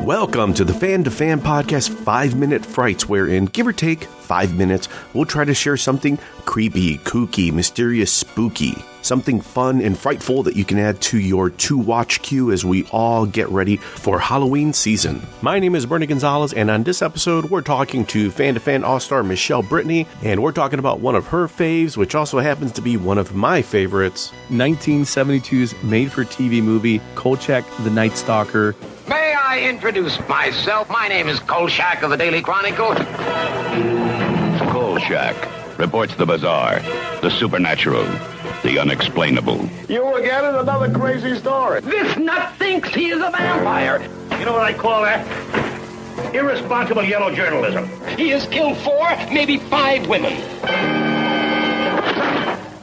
Welcome to the Fan2Fan Podcast 5 Minute Frights, wherein, give or take 5 minutes, we'll try to share something creepy, kooky, mysterious, spooky, something fun and frightful that you can add to your to-watch queue as we all get ready for Halloween season. My name is Bernie Gonzalez, and on this episode, we're talking to Fan2Fan All-Star Michele Brittany, and we're talking about one of her faves, which also happens to be one of my favorites, 1972's made-for-TV movie, Kolchak, the Nightstalker. May I introduce myself? My name is Kolchak of the Daily Chronicle. Kolchak reports the bizarre, the supernatural, the unexplainable. You again in another crazy story. This nut thinks he is a vampire. You know what I call that? Irresponsible yellow journalism. He has killed 4, maybe 5 women.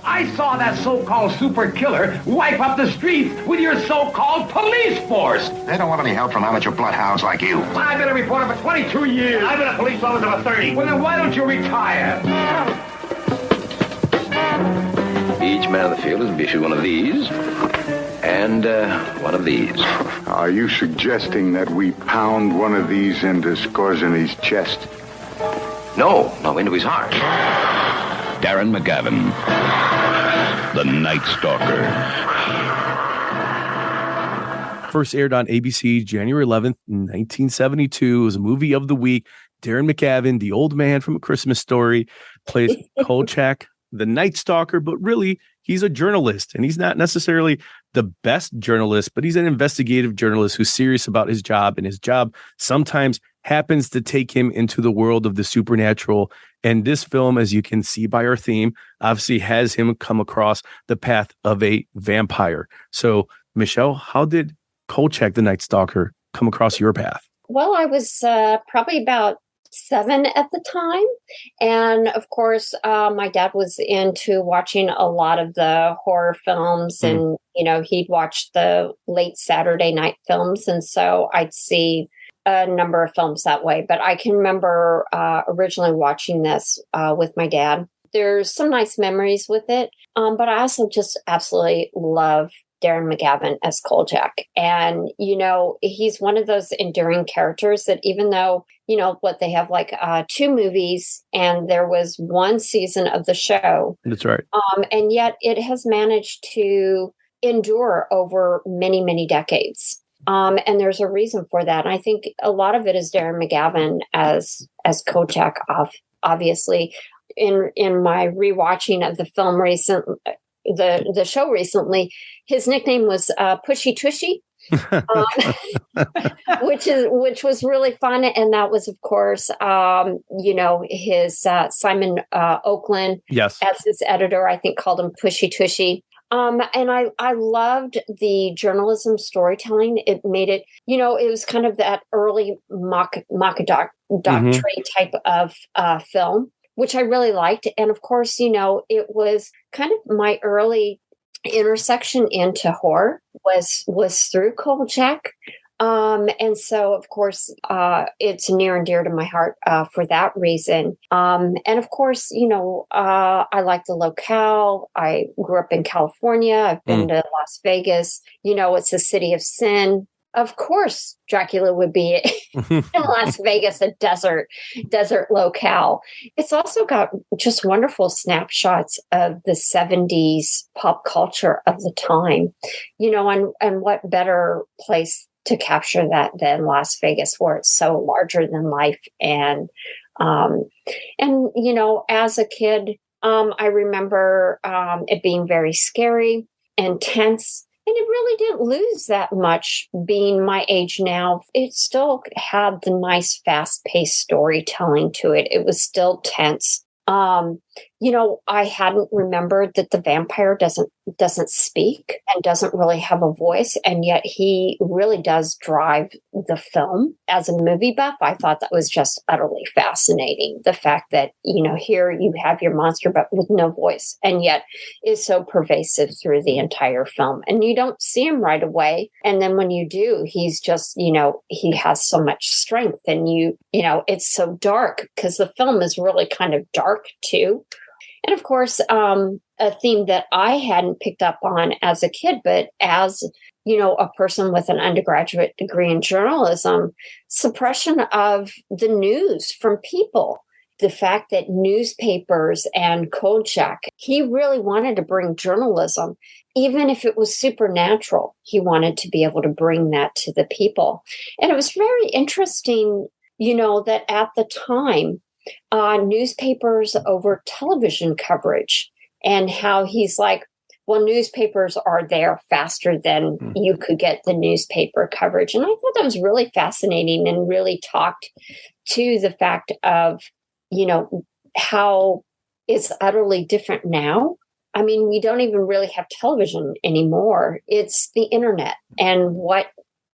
I saw that so-called super killer wipe up the streets with your so-called police force. They don't want any help from amateur bloodhounds like you. I've been a reporter for 22 years. I've been a police officer for 30. Well, then why don't you retire? Each man in the field is to be issued one of these and one of these. Are you suggesting that we pound one of these into Skorzeny's chest? No, into his heart. Darren McGavin, the Nightstalker. First aired on ABC January 11th, 1972. It was a movie of the week. Darren McGavin, the old man from A Christmas Story, plays Kolchak, the Nightstalker, but really, he's a journalist, and he's not necessarily the best journalist, but he's an investigative journalist who's serious about his job, and his job sometimes happens to take him into the world of the supernatural. And this film, as you can see by our theme, obviously has him come across the path of a vampire. So, Michele, how did Kolchak, the Nightstalker, come across your path? Well, I was probably about 7 at the time. And of course, my dad was into watching a lot of the horror films and, he'd watch the late Saturday night films. And so I'd see a number of films that way. But I can remember originally watching this with my dad. There's some nice memories with it. But I also just absolutely love Darren McGavin as Kolchak. And, he's one of those enduring characters that even though, they have like 2 movies and there was 1 season of the show. That's right. And yet it has managed to endure over many, many decades. And there's a reason for that. And I think a lot of it is Darren McGavin as Kolchak, obviously. In my rewatching of the film the show recently, his nickname was Pushy Tushy, which was really fun. And that was, of course, his Simon Oakland, yes, as his editor, I think called him Pushy Tushy. And I loved the journalism storytelling. It made it, it was kind of that early documentary type of film, which I really liked. And of course, it was kind of my early intersection into horror was through Kolchak. And so, of course, it's near and dear to my heart for that reason. And of course, I like the locale. I grew up in California. I've been to Las Vegas. It's a city of sin. Of course, Dracula would be in Las Vegas, a desert locale. It's also got just wonderful snapshots of the 70s pop culture of the time, and what better place to capture that than Las Vegas, where it's so larger than life. And as a kid, I remember it being very scary and tense. And it really didn't lose that much being my age now. It still had the nice fast-paced storytelling to it. It was still tense. I hadn't remembered that the vampire doesn't speak and doesn't really have a voice, and yet he really does drive the film. As a movie buff, I thought that was just utterly fascinating. The fact that, here you have your monster, but with no voice, and yet is so pervasive through the entire film. And you don't see him right away. And then when you do, he's just, he has so much strength, and it's so dark because the film is really kind of dark too. And of course, a theme that I hadn't picked up on as a kid, but as, a person with an undergraduate degree in journalism, suppression of the news from people. The fact that newspapers and Kolchak, he really wanted to bring journalism, even if it was supernatural. He wanted to be able to bring that to the people. And it was very interesting, that at the time, newspapers over television coverage, and how he's like, well, newspapers are there faster than you could get the newspaper coverage. And I thought that was really fascinating and really talked to the fact of, how it's utterly different now. I mean, we don't even really have television anymore. It's the internet and what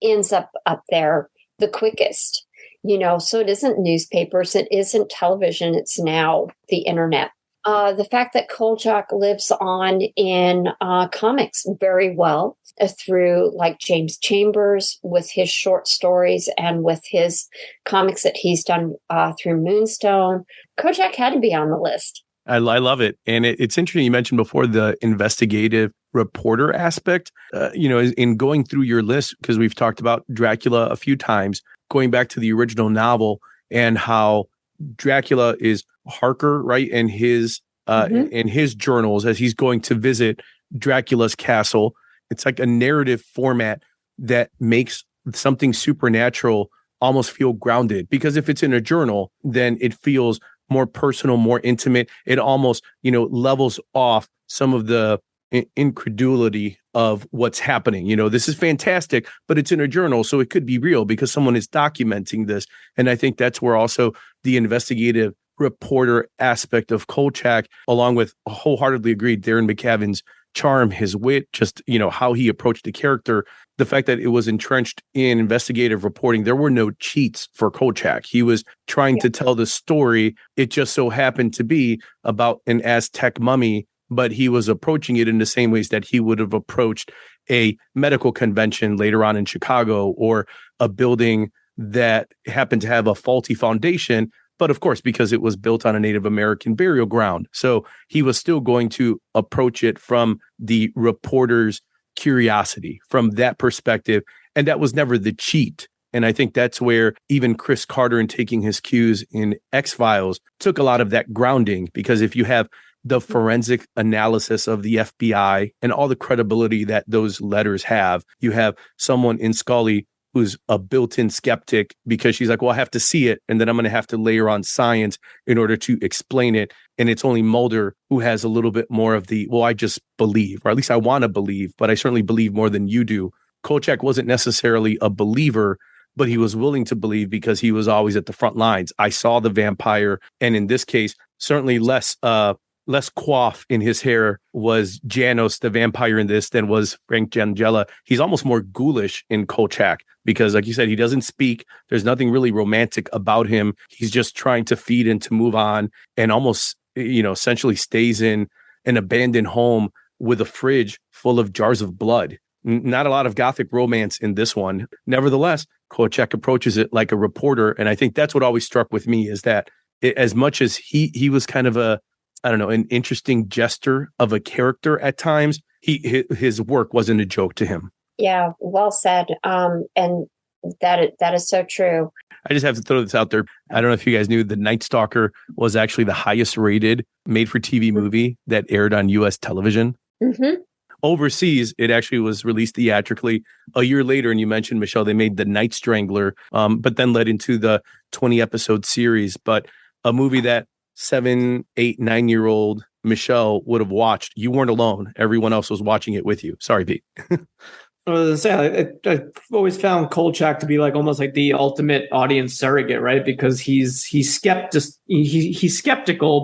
ends up there the quickest. So it isn't newspapers, it isn't television, it's now the internet. The fact that Kolchak lives on in comics very well through like James Chambers with his short stories and with his comics that he's done through Moonstone. Kolchak had to be on the list. I love it. And it's interesting. You mentioned before the investigative reporter aspect, in going through your list, because we've talked about Dracula a few times, going back to the original novel and how Dracula is Harker, right? And his in his journals as he's going to visit Dracula's castle. It's like a narrative format that makes something supernatural almost feel grounded, because if it's in a journal, then it feels more personal, more intimate. It almost, levels off some of the incredulity of what's happening. This is fantastic, but it's in a journal, so it could be real because someone is documenting this. And I think that's where also the investigative reporter aspect of Kolchak, along with wholeheartedly agreed, Darren McGavin's charm, his wit, just, how he approached the character, the fact that it was entrenched in investigative reporting. There were no cheats for Kolchak. He was trying to tell the story. It just so happened to be about an Aztec mummy, but he was approaching it in the same ways that he would have approached a medical convention later on in Chicago, or a building that happened to have a faulty foundation. But of course, because it was built on a Native American burial ground. So he was still going to approach it from the reporter's curiosity, from that perspective. And that was never the cheat. And I think that's where even Chris Carter, in taking his cues in X-Files, took a lot of that grounding, because if you have the forensic analysis of the FBI and all the credibility that those letters have, you have someone in Scully who's a built-in skeptic, because she's like, well, I have to see it, and then I'm going to have to layer on science in order to explain it. And it's only Mulder who has a little bit more of the, well, I just believe, or at least I want to believe, but I certainly believe more than you do. Kolchak wasn't necessarily a believer, but he was willing to believe because he was always at the front lines. I saw the vampire, and in this case, certainly less coif in his hair was Janos, the vampire in this, than was Frank Langella. He's almost more ghoulish in Kolchak because, like you said, he doesn't speak. There's nothing really romantic about him. He's just trying to feed and to move on, and almost, essentially stays in an abandoned home with a fridge full of jars of blood. Not a lot of Gothic romance in this one. Nevertheless, Kolchak approaches it like a reporter. And I think that's what always struck with me, is that as much as he was kind of an interesting jester of a character at times, his work wasn't a joke to him. Yeah, well said. And that is so true. I just have to throw this out there. I don't know if you guys knew, the Nightstalker was actually the highest rated made-for-TV movie that aired on U.S. television. Mm-hmm. Overseas, it actually was released theatrically a year later. And you mentioned, Michelle, they made The Night Strangler, but then led into the 20-episode series. But a movie that 7, 8, 9-year-old Michelle would have watched. You weren't alone. Everyone else was watching it with you. Sorry, Pete. I was saying, I've always found Kolchak to be like almost like the ultimate audience surrogate, right? Because he's skeptical,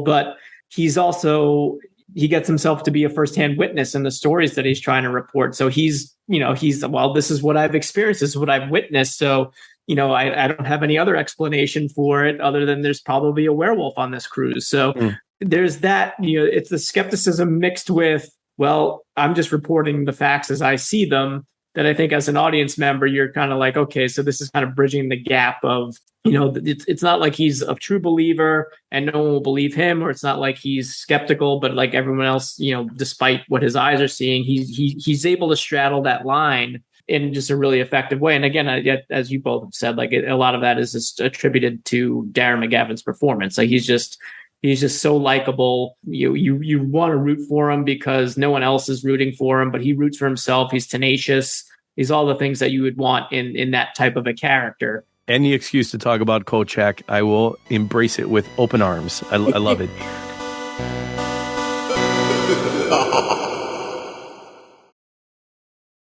but he gets himself to be a firsthand witness in the stories that he's trying to report. So he's, well, this is what I've experienced, this is what I've witnessed. So, I don't have any other explanation for it other than there's probably a werewolf on this cruise. So there's that, it's the skepticism mixed with, well, I'm just reporting the facts as I see them, that I think as an audience member, you're kind of like, okay, so this is kind of bridging the gap of, it's not like he's a true believer and no one will believe him, or it's not like he's skeptical, but like everyone else, despite what his eyes are seeing, he's able to straddle that line in just a really effective way. And again, as you both have said, like a lot of that is just attributed to Darren McGavin's performance. Like he's just so likable. You want to root for him because no one else is rooting for him, but he roots for himself. He's tenacious. He's all the things that you would want in that type of a character. Any excuse to talk about Kolchak, I will embrace it with open arms. I love it.